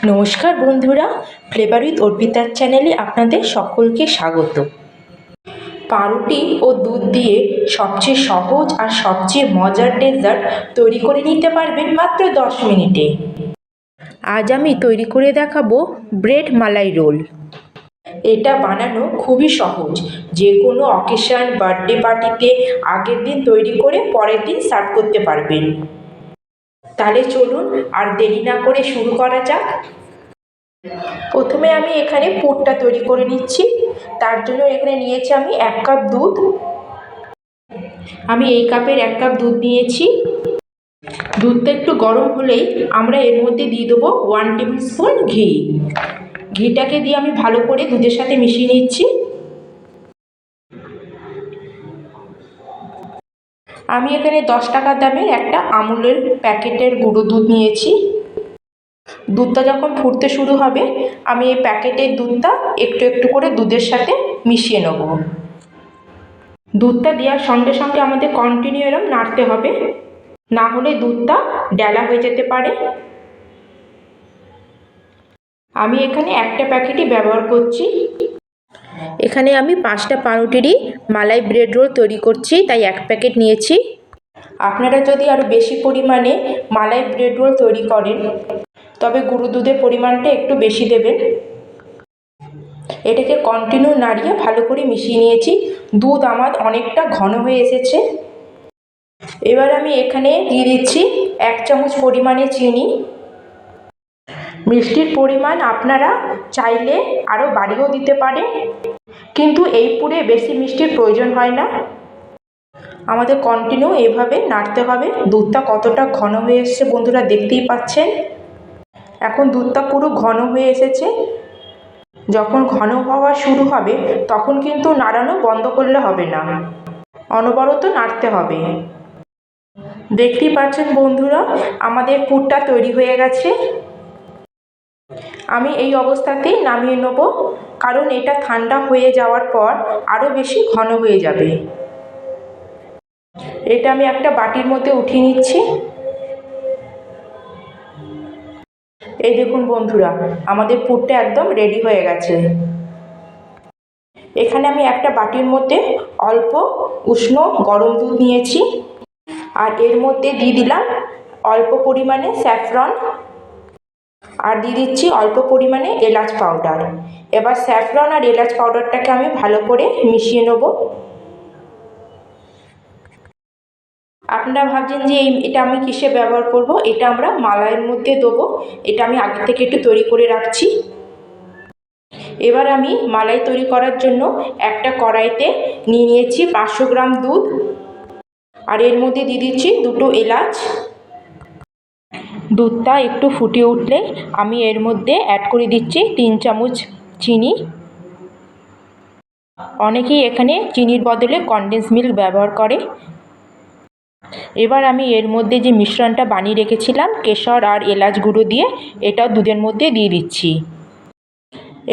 নমস্কার বন্ধুরা, flavour with অর্পিতার চ্যানেলে আপনাদের সকলকে স্বাগত। পাউরুটি ও দুধ দিয়ে সবচেয়ে সহজ আর সবচেয়ে মজার ডেজার্ট তৈরি করে নিতে পারবেন মাত্র 10 মিনিটে। আজ আমি তৈরি করে দেখাবো ব্রেড মালাই রোল। এটা বানানো খুবই সহজ, যে কোনো অকেশন, বার্থডে পার্টিতে আগের দিন তৈরি করে পরের দিন সার্ভ করতে পারবেন। তাহলে চলুন আর দেরি না করে শুরু করা যাক। প্রথমে আমি এখানে পুরটা তৈরি করে নিচ্ছি। তার জন্য এখানে নিয়েছি আমি 1 কাপ দুধ। আমি এই কাপের 1 কাপ দুধ নিয়েছি। দুধটা একটু গরম হলেই আমরা এর মধ্যে দিয়ে দেবো 1 টেবিল স্পুন ঘি। ঘিটাকে দিয়ে আমি ভালো করে দুধের সাথে মিশিয়ে নিচ্ছি। আমি এখানে 10 টাকা দামের একটা আমুলের প্যাকেটের গুঁড়ো দুধ নিয়েছি। দুধটা যখন ফুটতে শুরু হবে, আমি এই প্যাকেটের দুধটা একটু একটু করে দুধের সাথে মিশিয়ে নেব। দুধটা দেওয়ার সঙ্গে সঙ্গে আমাদের কন্টিনিউ এরকম নাড়তে হবে, না হলে দুধটা ডেলা হয়ে যেতে পারে। আমি এখানে একটা প্যাকেটই ব্যবহার করছি। এখানে আমি 5টা পাউরুটিরই মালাই ব্রেড রোল তৈরি করছি, তাই 1 প্যাকেট নিয়েছি। আপনারা যদি আরও বেশি পরিমাণে মালাই ব্রেড রোল তৈরি করেন, তবে গুঁড়ো দুধের পরিমাণটা একটু বেশি দেবেন। এটাকে কন্টিনিউ নাড়িয়ে ভালো করে মিশিয়ে নিয়েছি। দুধ আমার অনেকটা ঘন হয়ে এসেছে। এবার আমি এখানে দিয়ে দিচ্ছি 1 চামচ পরিমাণে চিনি। মিষ্টির পরিমাণ আপনারা চাইলে আরও বাড়িয়েও দিতে পারেন, কিন্তু এই পুরে বেশি মিষ্টির প্রয়োজন হয় না। আমাদের কন্টিনিউ এভাবে নাড়তে হবে। দুধটা কতটা ঘন হয়ে এসেছে বন্ধুরা, দেখতেই পাচ্ছেন। এখন দুধটা পুরো ঘন হয়ে এসেছে। যখন ঘন হওয়া শুরু হবে তখন কিন্তু নাড়ানো বন্ধ করলে হবে না, অনবরত নাড়তে হবে। দেখতেই পাচ্ছেন বন্ধুরা, আমাদের পুরটা তৈরি হয়ে গেছে। আমি এই অবস্থাতেই নামিয়ে নেব, কারণ এটা ঠান্ডা হয়ে যাওয়ার পর আরও বেশি ঘন হয়ে যাবে। এটা আমি একটা বাটির মধ্যে উঠিয়ে নিচ্ছি। এই দেখুন বন্ধুরা, আমাদের পুরটা একদম রেডি হয়ে গেছে। এখানে আমি একটা বাটির মধ্যে অল্প উষ্ণ গরম দুধ নিয়েছি, আর এর মধ্যে দিয়ে দিলাম অল্প পরিমাণে স্যাফরন, আর দিয়ে দিচ্ছি অল্প পরিমাণে এলাচ পাউডার। এবার স্যাফরন আর এলাচ পাউডারটাকে আমি ভালো করে মিশিয়ে নেব। আপনারা ভাবছেন যে এটা আমি কিসে ব্যবহার করব? এটা আমরা মালাইয়ের মধ্যে দেবো। এটা আমি আগে থেকে একটু তৈরি করে রাখছি। এবার আমি মালাই তৈরি করার জন্য একটা কড়াইতে নিয়ে নিয়েছি 500 গ্রাম দুধ, আর এর মধ্যে দিয়ে দিচ্ছি 2টো এলাচ। দুধটা একটু ফুটে উঠলে আমি এর মধ্যে অ্যাড করে দিচ্ছি 3 চামচ চিনি। অনেকেই এখানে চিনির বদলে কনডেন্স মিল্ক ব্যবহার করে। এবার আমি এর মধ্যে যে মিশ্রণটা বানিয়ে রেখেছিলাম কেশর আর এলাচ গুঁড়ো দিয়ে, এটাও দুধের মধ্যে দিয়ে দিচ্ছি।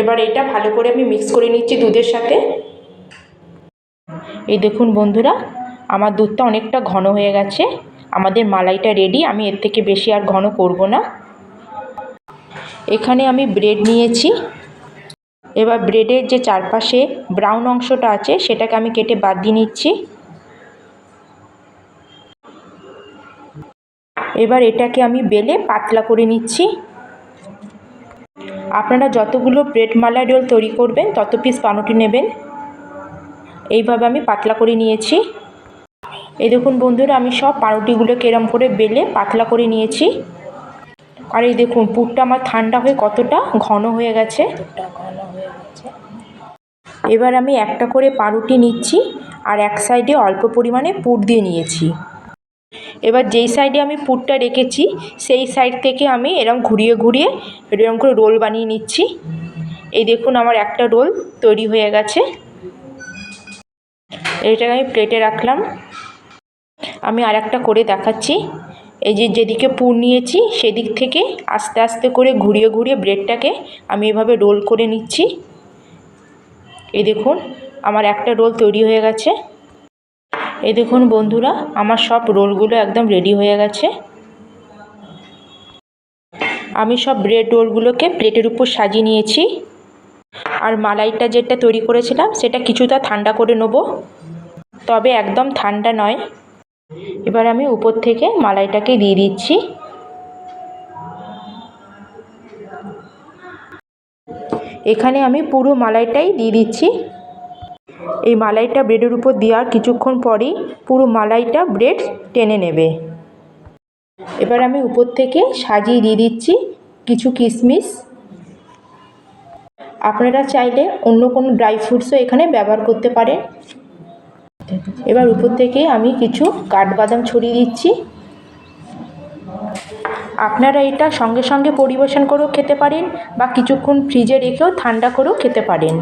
এবার এটা ভালো করে আমি মিক্স করে নিচ্ছি দুধের সাথে। এই দেখুন বন্ধুরা, আমার দুধটা অনেকটা ঘন হয়ে গেছে। আমাদের মালাইটা রেডি। আমি এর থেকে বেশি আর ঘন করব না। এখানে আমি ব্রেড নিয়েছি। এবার ব্রেডের যে চারপাশে ব্রাউন অংশটা আছে সেটাকে আমি কেটে বাদ দিয়ে নিচ্ছি। এবার এটাকে আমি বেলে পাতলা করে নিচ্ছি। আপনারা যতগুলো ব্রেড মালাই রোল তৈরি করবেন তত পিস পাউরুটি নেবেন। এইভাবে আমি পাতলা করে নিয়েছি। এই দেখুন বন্ধুরা, আমি সব পাউরুটিগুলোকে এরম করে বেলে পাতলা করে নিয়েছি। আর এই দেখুন পুরটা আমার ঠান্ডা হয়ে কতটা ঘন হয়ে গেছে। এবার আমি একটা করে পাউরুটি নিচ্ছি, আর এক সাইডে অল্প পরিমাণে পুর দিয়ে নিয়েছি। এবার যেই সাইডে আমি পুরটা রেখেছি সেই সাইড থেকে আমি এরম ঘুরিয়ে ঘুরিয়ে এরকম করে রোল বানিয়ে নিচ্ছি। এই দেখুন আমার একটা রোল তৈরি হয়ে গেছে। এইটাকে আমি প্লেটে রাখলাম। আমি আর একটা করে দেখাচ্ছি। এই যেদিকে পুর নিয়েছি সেদিক থেকে আস্তে আস্তে করে ঘুরিয়ে ঘুরিয়ে ব্রেডটাকে আমি এভাবে রোল করে নিচ্ছি। এই দেখুন আমার একটা রোল তৈরি হয়ে গেছে। এই দেখুন বন্ধুরা, আমার সব রোলগুলো একদম রেডি হয়ে গেছে। আমি সব ব্রেড রোলগুলোকে প্লেটের উপর সাজিয়ে নিয়েছি। আর মালাইটা যেটা তৈরি করেছিলাম সেটা কিছুটা ঠান্ডা করে নেব, তবে একদম ঠান্ডা নয়। এবার আমি উপর থেকে মালাইটাকে দিয়ে দিচ্ছি। এখানে আমি পুরো মালাইটাই দিয়ে দিচ্ছি। এই মালাইটা ব্রেডের উপর দেওয়ার কিছুক্ষণ পরেই পুরো মালাইটা ব্রেড টেনে নেবে। এবার আমি উপর থেকে সাজিয়ে দিয়ে দিচ্ছি কিছু কিশমিশ। আপনারা চাইলে অন্য কোনো ড্রাই ফ্রুটসও এখানে ব্যবহার করতে পারেন। এবার উপর থেকে আমি কিছু কাঠবাদাম ছড়িয়ে দিচ্ছি। আপনারা এটা সঙ্গে সঙ্গে পরিবেশন করেও খেতে পারেন বা কিছুক্ষণ ফ্রিজে রেখেও ঠান্ডা করেও খেতে পারেন,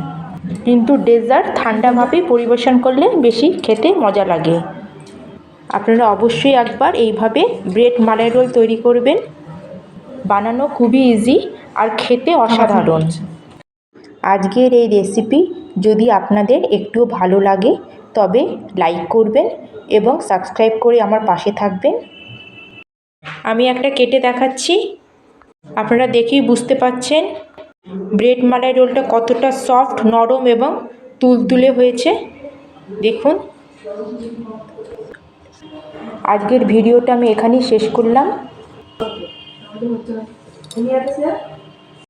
কিন্তু ডেজার্ট ঠান্ডাভাবেই পরিবেশন করলে বেশি খেতে মজা লাগে। আপনারা অবশ্যই একবার এইভাবে ব্রেড মালাই রোল তৈরি করবেন। বানানো খুবই ইজি আর খেতে অসাধারণ। আজকের এই রেসিপি যদি আপনাদের একটুও ভালো লাগে তবে লাইক করবেন এবং সাবস্ক্রাইব করে আমার পাশে থাকবেন। আমি একটা কেটে দেখাচ্ছি, আপনারা দেখেই বুঝতে পাচ্ছেন ব্রেড মালাই রোলটা কতটা সফট, নরম এবং তুলতুলে হয়েছে। দেখুন, আজকের ভিডিওটা আমি এখানেই শেষ করলাম।